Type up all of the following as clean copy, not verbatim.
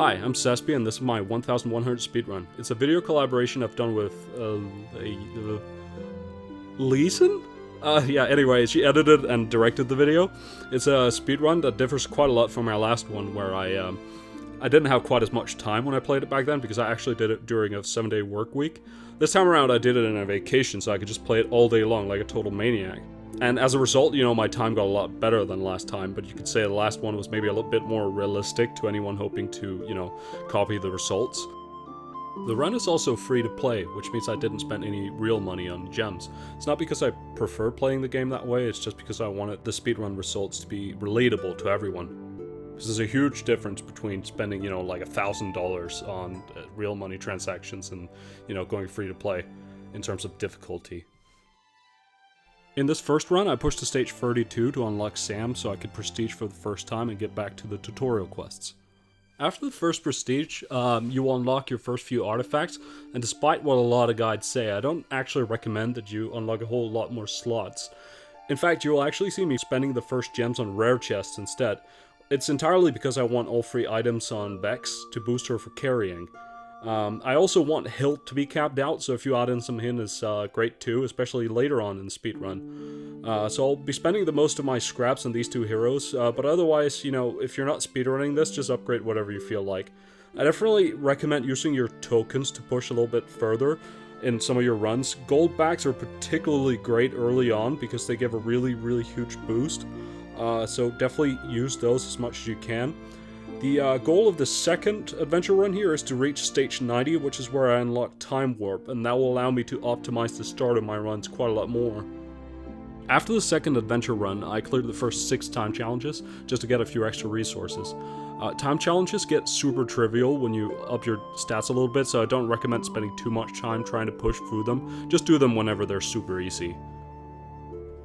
Hi, I'm Cespieyt and this is my 1100 speedrun. It's a video collaboration I've done with Ljisen? Yeah, anyway, she edited and directed the video. It's a speedrun that differs quite a lot from our last one where I didn't have quite as much time when I played it back then because I actually did it during a 7-day work week. This time around I did it in a vacation so I could just play it all day long like a total maniac. And as a result, you know, my time got a lot better than last time, but you could say the last one was maybe a little bit more realistic to anyone hoping to, you know, copy the results. The run is also free to play, which means I didn't spend any real money on gems. It's not because I prefer playing the game that way, it's just because I wanted the speedrun results to be relatable to everyone. Because there's a huge difference between spending, you know, like $1,000 on real money transactions and, you know, going free to play in terms of difficulty. In this first run, I pushed to stage 32 to unlock Sam so I could prestige for the first time and get back to the tutorial quests. After the first prestige, you will unlock your first few artifacts, and despite what a lot of guides say, I don't actually recommend that you unlock a whole lot more slots. In fact, you will actually see me spending the first gems on rare chests instead. It's entirely because I want all free items on Vex to boost her for carrying. I also want Hilt to be capped out, so if you add in some hint is great too, especially later on in the speedrun. So I'll be spending the most of my scraps on these two heroes, but otherwise, you know, if you're not speedrunning this, just upgrade whatever you feel like. I definitely recommend using your tokens to push a little bit further in some of your runs. Gold backs are particularly great early on because they give a really huge boost, so definitely use those as much as you can. The goal of the second adventure run here is to reach stage 90, which is where I unlock Time Warp, and that will allow me to optimize the start of my runs quite a lot more. After the second adventure run, I cleared the first 6 time challenges, just to get a few extra resources. Time challenges get super trivial when you up your stats a little bit, so I don't recommend spending too much time trying to push through them. Just do them whenever they're super easy.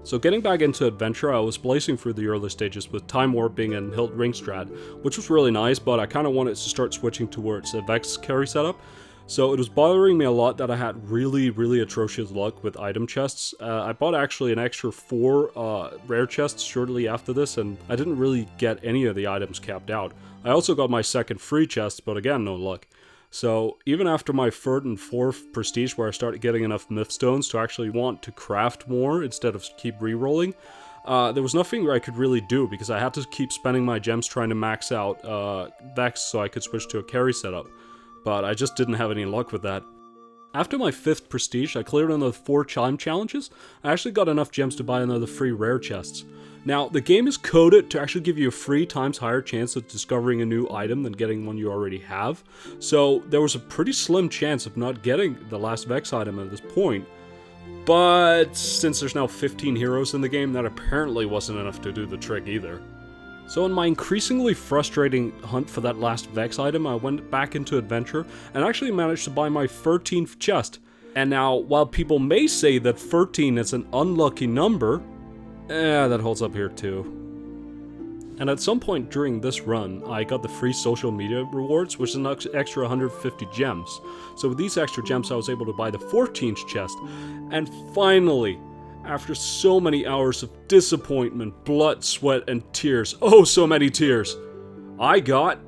So getting back into adventure, I was blazing through the early stages with Time Warp being in Hilt Ringstrad, which was really nice, but I kind of wanted to start switching towards a Vex carry setup. So it was bothering me a lot that I had really atrocious luck with item chests. I bought actually an extra 4 rare chests shortly after this, and I didn't really get any of the items capped out. I also got my second free chest, but again, no luck. So even after my 3rd and 4th prestige where I started getting enough myth stones to actually want to craft more instead of keep re-rolling, there was nothing I could really do because I had to keep spending my gems trying to max out Vex so I could switch to a carry setup. But I just didn't have any luck with that. After my 5th prestige, I cleared another 4 time challenges. I actually got enough gems to buy another 3 rare chests. Now, the game is coded to actually give you a 3 times higher chance of discovering a new item than getting one you already have, so there was a pretty slim chance of not getting the last Vex item at this point. But since there's now 15 heroes in the game, that apparently wasn't enough to do the trick either. So in my increasingly frustrating hunt for that last Vex item, I went back into adventure and actually managed to buy my 13th chest. And now, while people may say that 13 is an unlucky number, that holds up here too. And at some point during this run, I got the free social media rewards, which is an extra 150 gems. So with these extra gems, I was able to buy the 14th chest. And finally, after so many hours of disappointment, blood, sweat, and tears, oh so many tears, I got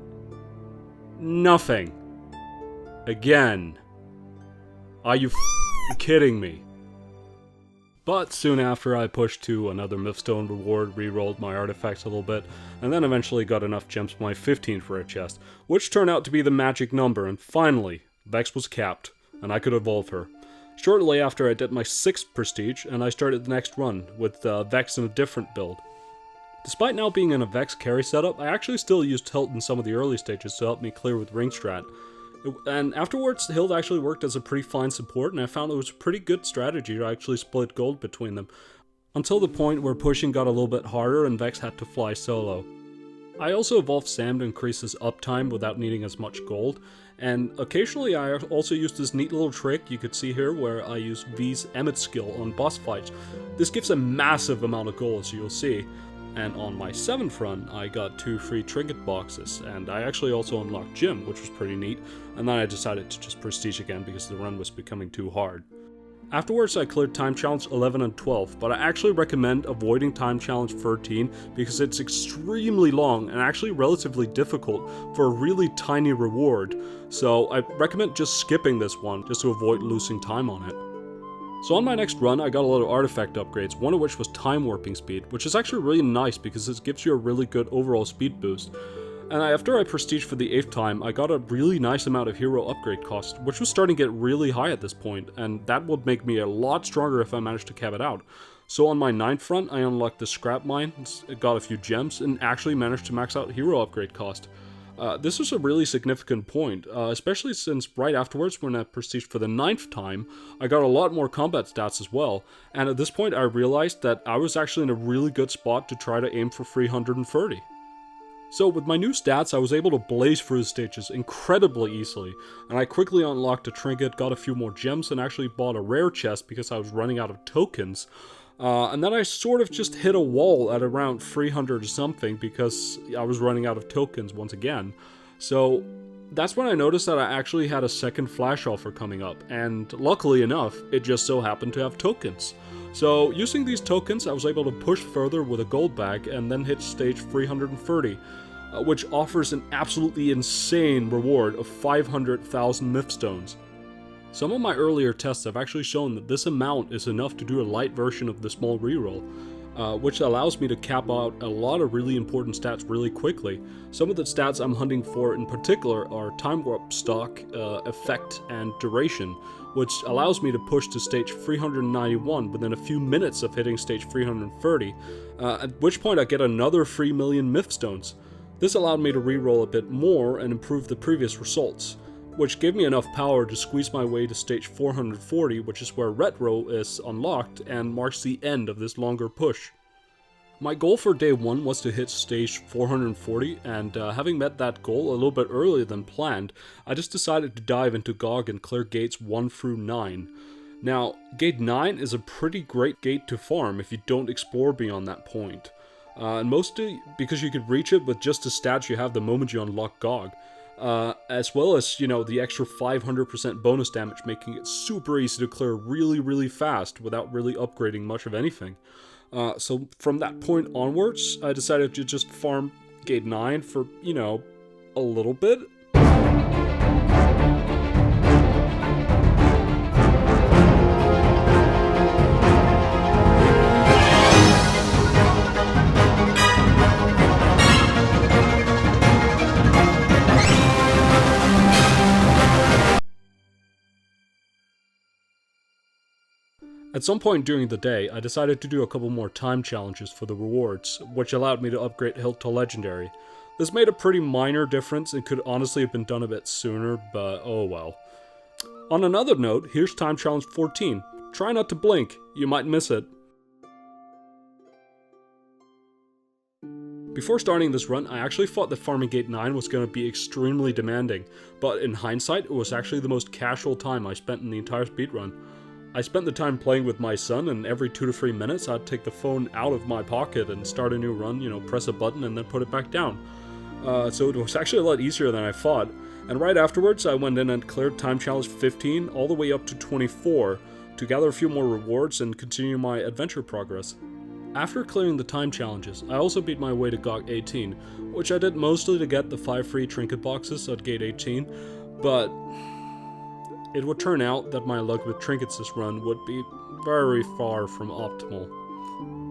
nothing. Again. Are you kidding me? But soon after, I pushed to another Mythstone reward, re-rolled my artifacts a little bit, and then eventually got enough gems for my 15th rare chest, which turned out to be the magic number, and finally, Vex was capped, and I could evolve her. Shortly after, I did my 6th prestige, and I started the next run, with Vex in a different build. Despite now being in a Vex carry setup, I actually still used Hilt in some of the early stages to help me clear with Ringstrad. And afterwards, Hilt actually worked as a pretty fine support, and I found it was a pretty good strategy to actually split gold between them, until the point where pushing got a little bit harder and Vex had to fly solo. I also evolved Sam to increase his uptime without needing as much gold, and occasionally I also used this neat little trick you could see here where I use V's Emmet skill on boss fights. This gives a massive amount of gold, as you'll see. And on my 7th run, I got 2 free trinket boxes, and I actually also unlocked Jim, which was pretty neat, and then I decided to just prestige again because the run was becoming too hard. Afterwards, I cleared time challenge 11 and 12, but I actually recommend avoiding time challenge 13 because it's extremely long and actually relatively difficult for a really tiny reward. So I recommend just skipping this one just to avoid losing time on it. So on my next run, I got a lot of artifact upgrades, one of which was time warping speed, which is actually really nice because it gives you a really good overall speed boost. And after I prestiged for the 8th time, I got a really nice amount of hero upgrade cost, which was starting to get really high at this point, and that would make me a lot stronger if I managed to cap it out. So on my 9th run, I unlocked the scrap mine, got a few gems, and actually managed to max out hero upgrade cost. This was a really significant point, especially since right afterwards, when I prestiged for the 9th time, I got a lot more combat stats as well, and at this point I realized that I was actually in a really good spot to try to aim for 330. So with my new stats, I was able to blaze through the stages incredibly easily, and I quickly unlocked a trinket, got a few more gems, and actually bought a rare chest because I was running out of tokens. And then I sort of just hit a wall at around 300 or something because I was running out of tokens once again. So that's when I noticed that I actually had a second flash offer coming up, and luckily enough, it just so happened to have tokens. So using these tokens, I was able to push further with a gold bag and then hit stage 330, which offers an absolutely insane reward of 500,000 myth stones. Some of my earlier tests have actually shown that this amount is enough to do a light version of the small reroll, which allows me to cap out a lot of really important stats really quickly. Some of the stats I'm hunting for in particular are time warp stock, effect, and duration, which allows me to push to stage 391 within a few minutes of hitting stage 330, at which point I get another 3 million myth stones. This allowed me to reroll a bit more and improve the previous results, which gave me enough power to squeeze my way to stage 440, which is where retro is unlocked and marks the end of this longer push. My goal for day 1 was to hit stage 440, and having met that goal a little bit earlier than planned, I just decided to dive into GOG and clear gates 1 through 9. Now, gate 9 is a pretty great gate to farm if you don't explore beyond that point. And mostly because you could reach it with just the stats you have the moment you unlock GOG. As well as, the extra 500% bonus damage, making it super easy to clear really fast without really upgrading much of anything. So from that point onwards, I decided to just farm gate 9 for, a little bit. At some point during the day, I decided to do a couple more time challenges for the rewards, which allowed me to upgrade Hilt to Legendary. This made a pretty minor difference and could honestly have been done a bit sooner, but oh well. On another note, here's time challenge 14. Try not to blink, you might miss it. Before starting this run, I actually thought that farming gate 9 was going to be extremely demanding, but in hindsight, it was actually the most casual time I spent in the entire speedrun. I spent the time playing with my son, and every 2 to 3 minutes I'd take the phone out of my pocket and start a new run, press a button and then put it back down. So it was actually a lot easier than I thought, and right afterwards I went in and cleared time challenge 15 all the way up to 24 to gather a few more rewards and continue my adventure progress. After clearing the time challenges, I also beat my way to GOG 18, which I did mostly to get the 5 free trinket boxes at gate 18, but it would turn out that my luck with trinkets this run would be very far from optimal.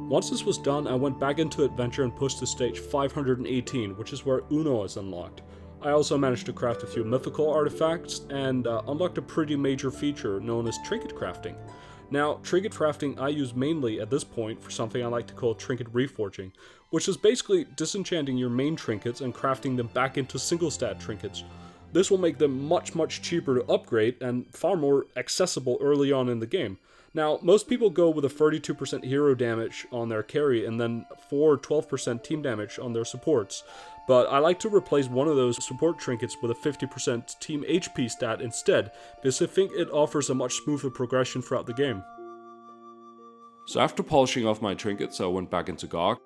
Once this was done, I went back into adventure and pushed to stage 518, which is where Uno is unlocked. I also managed to craft a few mythical artifacts and unlocked a pretty major feature known as trinket crafting. Now, trinket crafting I use mainly at this point for something I like to call trinket reforging, which is basically disenchanting your main trinkets and crafting them back into single stat trinkets. This will make them much cheaper to upgrade and far more accessible early on in the game. Now, most people go with a 32% hero damage on their carry and then 4-12% team damage on their supports, but I like to replace one of those support trinkets with a 50% team HP stat instead, because I think it offers a much smoother progression throughout the game. So after polishing off my trinkets, I went back into GOG.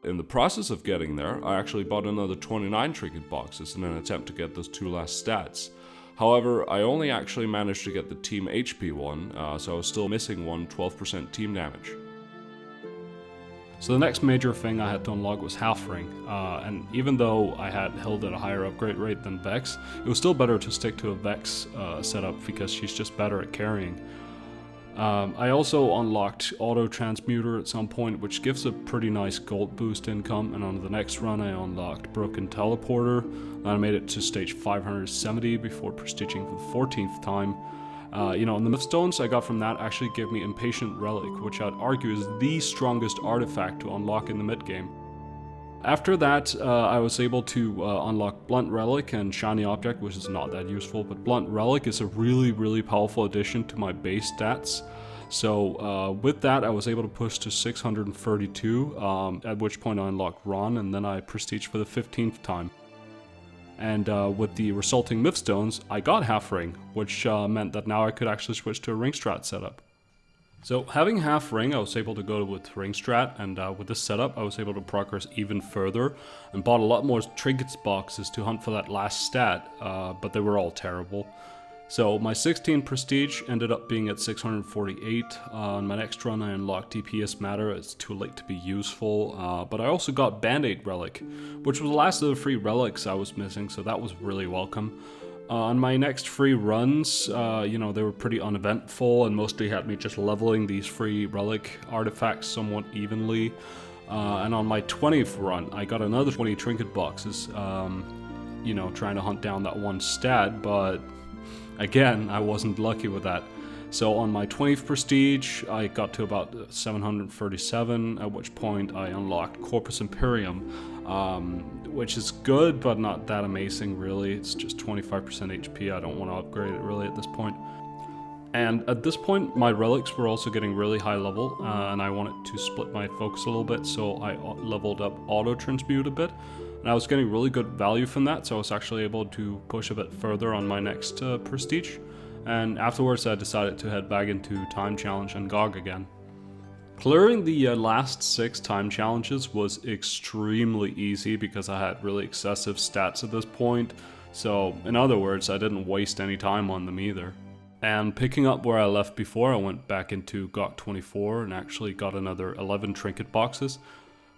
In the process of getting there, I actually bought another 29 trinket boxes in an attempt to get those 2 last stats. However, I only actually managed to get the team HP one, so I was still missing one 12% team damage. So the next major thing I had to unlock was half ring, and even though I had held at a higher upgrade rate than Vex, it was still better to stick to a Vex setup because she's just better at carrying. I also unlocked Auto Transmuter at some point, which gives a pretty nice gold boost income, and on the next run I unlocked Broken Teleporter, and I made it to stage 570 before prestiging for the 14th time. And the myth stones I got from that actually gave me Impatient Relic, which I'd argue is the strongest artifact to unlock in the mid-game. After that, I was able to unlock Blunt Relic and Shiny Object, which is not that useful, but Blunt Relic is a really powerful addition to my base stats. So with that, I was able to push to 632, at which point I unlocked Ron, and then I prestiged for the 15th time. And with the resulting myth stones, I got half ring, which meant that now I could actually switch to a ring strat setup. So having half ring, I was able to go with ring strat, and with this setup I was able to progress even further and bought a lot more trinkets boxes to hunt for that last stat, but they were all terrible. So my 16 prestige ended up being at 648. On my next run I unlocked DPS Matter. It's too late to be useful, but I also got Band-Aid Relic, which was the last of the free relics I was missing, so that was really welcome. On my next free runs, they were pretty uneventful and mostly had me just leveling these free relic artifacts somewhat evenly. And on my 20th run, I got another 20 trinket boxes, trying to hunt down that one stat, but again, I wasn't lucky with that. So on my 20th prestige, I got to about 737, at which point I unlocked Corpus Imperium, which is good, but not that amazing really. It's just 25% HP, I don't want to upgrade it really at this point. And at this point, my relics were also getting really high level, and I wanted to split my focus a little bit, so I leveled up Auto Transmute a bit. And I was getting really good value from that, so I was actually able to push a bit further on my next prestige. And afterwards I decided to head back into Time Challenge and GOG again. Clearing the last 6 time challenges was extremely easy because I had really excessive stats at this point, so in other words, I didn't waste any time on them either. And picking up where I left before, I went back into GOG 24 and actually got another 11 trinket boxes,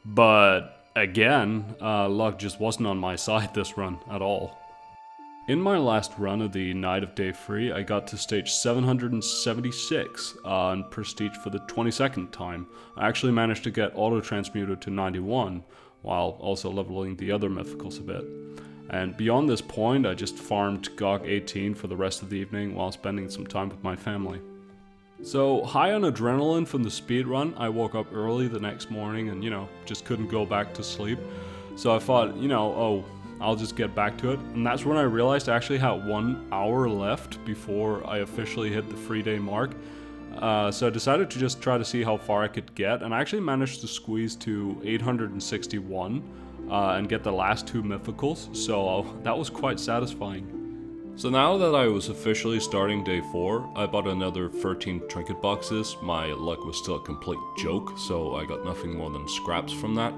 but again, luck just wasn't on my side this run at all. In my last run of the night of day 3, I got to stage 776 and prestige for the 22nd time. I actually managed to get Auto Transmuted to 91, while also leveling the other mythicals a bit. And beyond this point, I just farmed GOG 18 for the rest of the evening while spending some time with my family. So, high on adrenaline from the speedrun, I woke up early the next morning and, just couldn't go back to sleep. So I thought, I'll just get back to it. And that's when I realized I actually had 1 hour left before I officially hit the 3-day mark. So I decided to just try to see how far I could get, and I actually managed to squeeze to 861 and get the last 2 mythicals, so that was quite satisfying. So now that I was officially starting day 4, I bought another 13 trinket boxes. My luck was still a complete joke, so I got nothing more than scraps from that.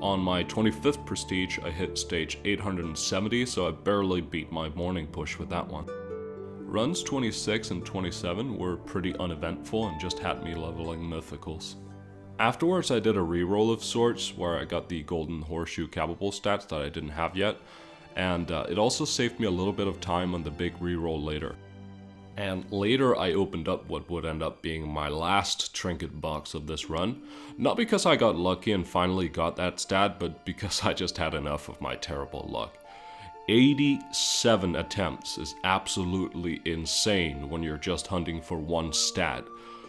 On my 25th prestige, I hit stage 870, so I barely beat my morning push with that one. Runs 26 and 27 were pretty uneventful and just had me leveling mythicals. Afterwards, I did a reroll of sorts where I got the golden horseshoe capable stats that I didn't have yet, and it also saved me a little bit of time on the big reroll later. And later I opened up what would end up being my last trinket box of this run. Not because I got lucky and finally got that stat, but because I just had enough of my terrible luck. 87 attempts is absolutely insane when you're just hunting for one stat.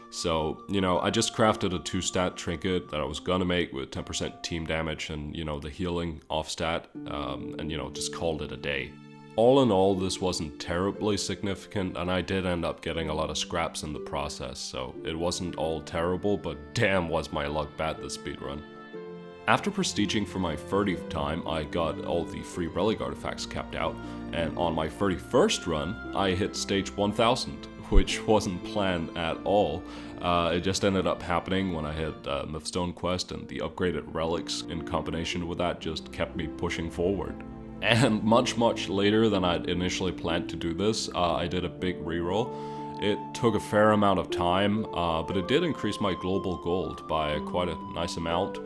So, I just crafted a 2-stat trinket that I was gonna make with 10% team damage and, the healing off stat, and, just called it a day. All in all, this wasn't terribly significant, and I did end up getting a lot of scraps in the process, so it wasn't all terrible, but damn was my luck bad this speedrun. After prestiging for my 30th time, I got all the free relic artifacts capped out, and on my 31st run, I hit stage 1000, which wasn't planned at all. It just ended up happening when I hit Mythstone quest, and the upgraded relics in combination with that just kept me pushing forward. And much later than I'd initially planned to do this, I did a big reroll. It took a fair amount of time, but it did increase my global gold by quite a nice amount.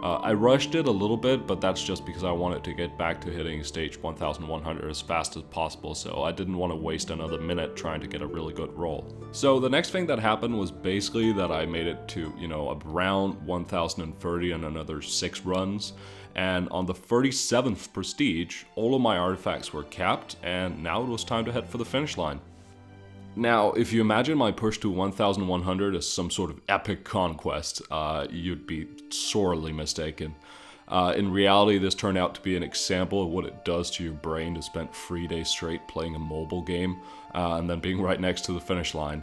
I rushed it a little bit, but that's just because I wanted to get back to hitting stage 1100 as fast as possible, so I didn't want to waste another minute trying to get a really good roll. So the next thing that happened was basically that I made it to, around 1030 and another 6 runs, and on the 37th prestige, all of my artifacts were capped, and now it was time to head for the finish line. Now, if you imagine my push to 1100 as some sort of epic conquest, you'd be sorely mistaken. In reality, this turned out to be an example of what it does to your brain to spend 3 days straight playing a mobile game, and then being right next to the finish line.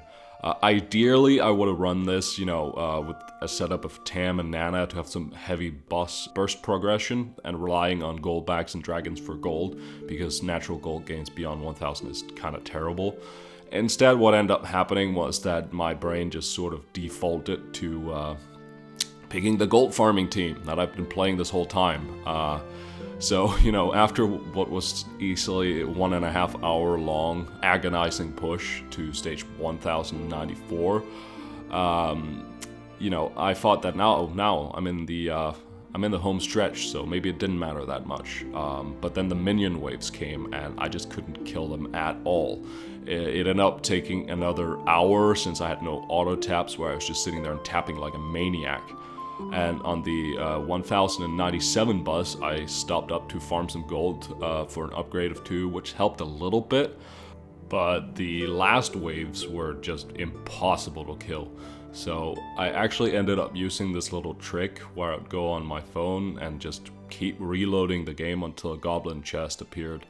Ideally, I would have run this, with a setup of Tam and Nana to have some heavy boss burst progression, and relying on gold bags and dragons for gold, because natural gold gains beyond 1000 is kind of terrible. Instead, what ended up happening was that my brain just sort of defaulted to picking the gold farming team that I've been playing this whole time. So, after what was easily a 1.5 hour long agonizing push to stage 1094, I thought that now I'm in the home stretch, so maybe it didn't matter that much. But then the minion waves came, and I just couldn't kill them at all. It ended up taking another hour since I had no auto taps, where I was just sitting there and tapping like a maniac. And on the 1097 bus, I stopped up to farm some gold for an upgrade of 2, which helped a little bit. But the last waves were just impossible to kill. So I actually ended up using this little trick where I'd go on my phone and just keep reloading the game until a goblin chest appeared.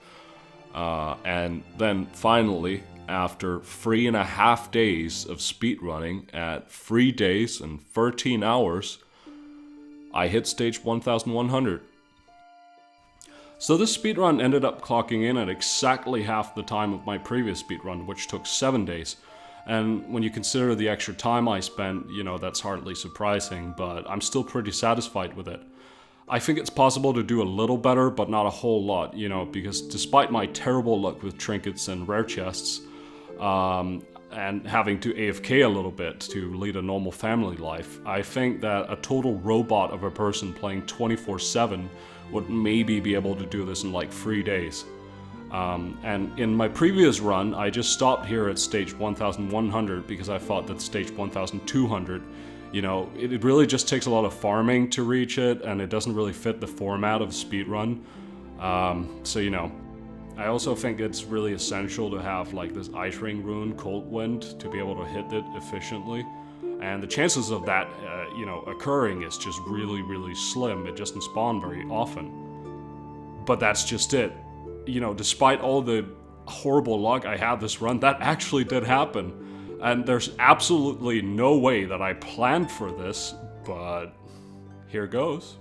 And then finally, after 3.5 days of speedrunning at 3 days and 13 hours, I hit stage 1100. So this speedrun ended up clocking in at exactly half the time of my previous speedrun, which took 7 days. And when you consider the extra time I spent, that's hardly surprising, but I'm still pretty satisfied with it. I think it's possible to do a little better, but not a whole lot, because despite my terrible luck with trinkets and rare chests, and having to AFK a little bit to lead a normal family life, I think that a total robot of a person playing 24/7 would maybe be able to do this in like 3 days. And in my previous run, I just stopped here at stage 1100 because I thought that stage 1200, it really just takes a lot of farming to reach it, and it doesn't really fit the format of speedrun. I also think it's really essential to have like this Ice Ring rune, Cold Wind, to be able to hit it efficiently. And the chances of that, occurring is just really, really slim. It doesn't spawn very often. But that's just it. Despite all the horrible luck I had this run, that actually did happen. And there's absolutely no way that I planned for this, but here goes.